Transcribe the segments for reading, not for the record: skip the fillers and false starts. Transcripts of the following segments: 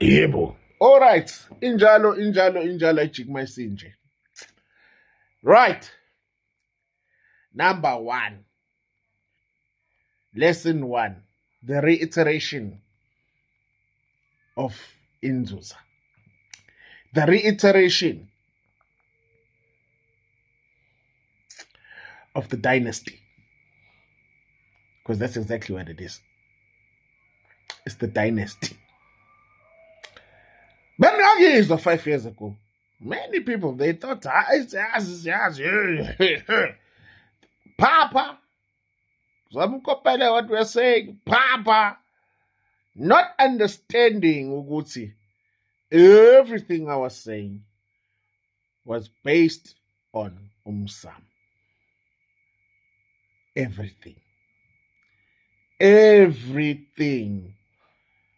Yebo. All right. Injalo ijikma isinje. Right. Number 1. Lesson 1. The reiteration of Inzuza. The reiteration of the dynasty. Because that's exactly what it is. It's the dynasty. But now years or 5 years ago, many people, they thought, Papa, what we're saying, Papa, not understanding Uguti. Everything I was saying was based on Umsam. Everything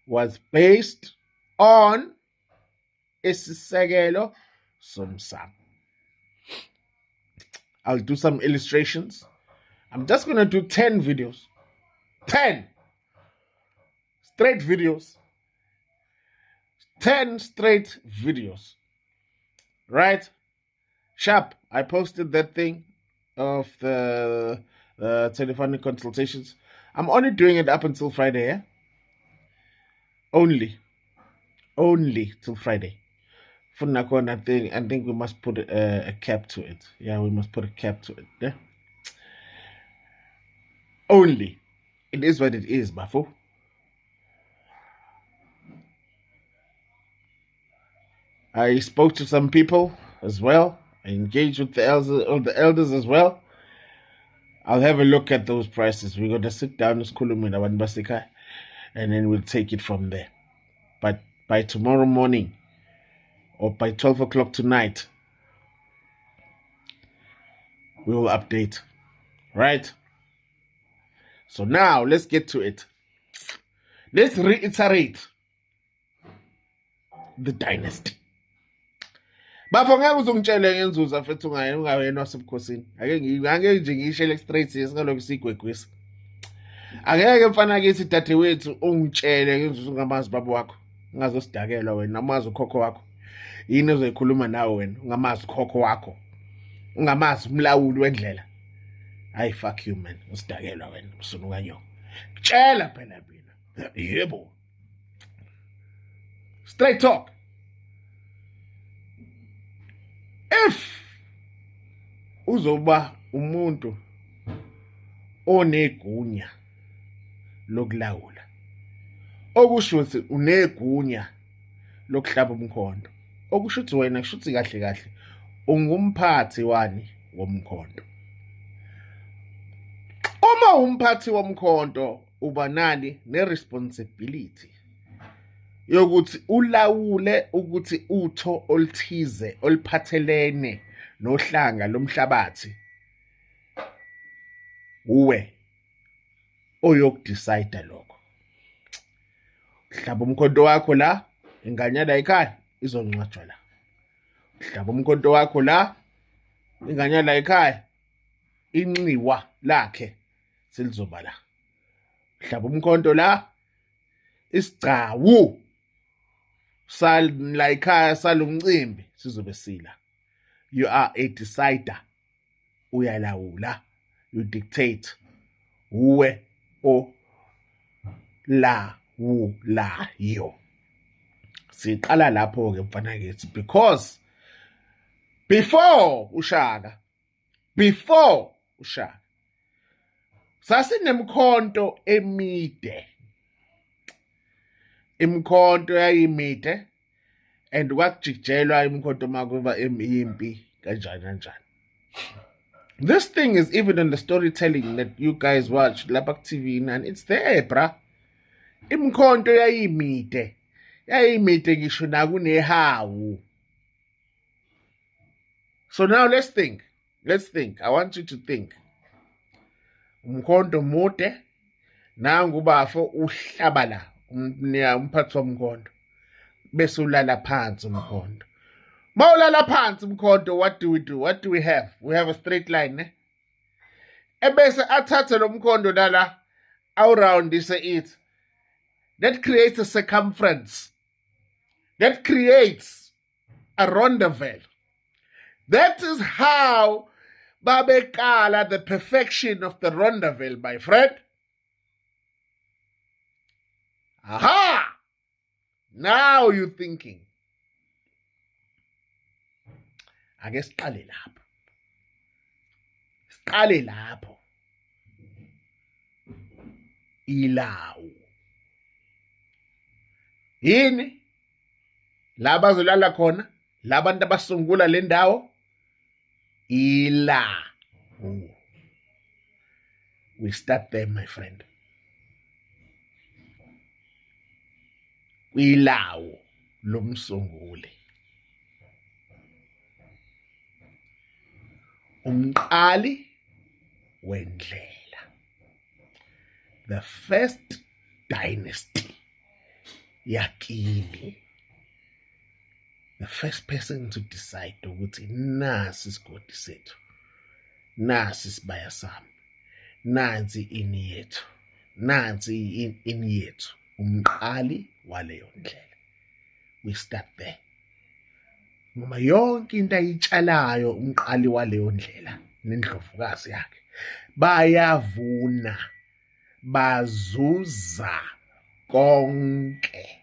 was based on Isisekelo Somsam. I'll do some illustrations. I'm just going to do 10 videos. 10 straight videos. 10 straight videos. Right? Sharp. I posted that thing of the telephonic consultations. I'm only doing it up until Friday, yeah? Only till Friday. For Nakon, I think we must put a cap to it. Yeah, we must put a cap to it. Yeah? Only. It is what it is, Bafo. I spoke to some people as well. I engaged with the elders as well. I'll have a look at those prices. We're going to sit down with Kulumina Wanbasika and then we'll take it from there. But by tomorrow morning or by 12 o'clock tonight, we will update. Right? So now, let's get to it. Let's reiterate the dynasty. Bafo ngeke uzongitshele ngenzuza mfethu ungayena wasebukhosini. Ake nje ngishele straight sikalokhu sigwegwisa. Angeke mfana kithi dadewethu ungitshele ngenzuza ungamazi baba wakho. Ungazosidakela wena, amazi ukhokho wakho. Yini ozoyikhuluma nawe wena, ungamazi ukhokho wakho. Ungamazi umlawuli wendlela. Hayi fuck you man, usidakelwa wena, usunuka nyoko. Tshela phela mina. Yebo. Straight talk. If uzoba umuntu onegunya lokulawula, okusho ukuthi unegunya lokuhlaba umkhonto, okusho ukuthi wena kushuthi kahle ungumphathi wani womkhonto. Uma umphathi womkhonto uba nani neresponsibility yokuthi ulawule ukuthi utho oluthize oliphathelene nohlanga lomhlabathi uwe oyokudecide lokho. Hlaba umkhonto wakho la, inganyala ekhaya izongcwatshwa la. Hlaba umkhonto wakho la, inganyala ekhaya inxiwa lakhe selizoba la. Hlaba umkhonto la, isigcawu la ekhaya salumcimbi sizobe sila. You are a decider. Uyalawula, you dictate. Uwe o lawulayo. Siqala lapho ke mfana kithi, because before uShaka sasinemkhonto emide. Imkhonto yayimide and kwakujijelwa imkhonto makuba impi kanjani. This thing is even in the storytelling that you guys watch Lapak TV and it's there, bruh. Imkhonto yayimide ngisho nakunehawu. So now let's think. I want you to think. Umkhonto mude nangu bafo uhlaba la umphathi womkhonto bese ulala phansi umkhonto. Mawulala phansi umkhonto, what do we do? What do we have? We have a straight line, ne? Ebese athathe lo mkhonto lala awroundise it. That creates a circumference that creates a rondavelle. That is how babekala the perfection of the rondavelle, my friend. Aha! Now you're thinking. Ake siqale lapho. Siqale lapho. Ilawu. Yini? La bazolala khona, la bantu abasungula le ndawo, ilawu. We start there, my friend. Ilawu lomsunguli. Umqali wendlela. The first dynasty yakini. The first person to decide ukuthi nasi isigodi sethu, nasi isibaya sami, nansi ini yethu, nansi ini yethu, umqali waleyo ndlela. We start there. Noma yonke into ayitshalayo umqali waleyo ndlela nendlovukazi yakhe bayavuna, bazuza konke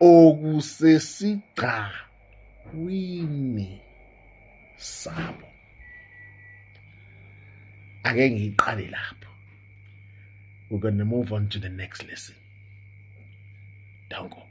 okusesigcawini sabo. Ake ngiqale lapho. We're going to move on to the next lesson. Don't go.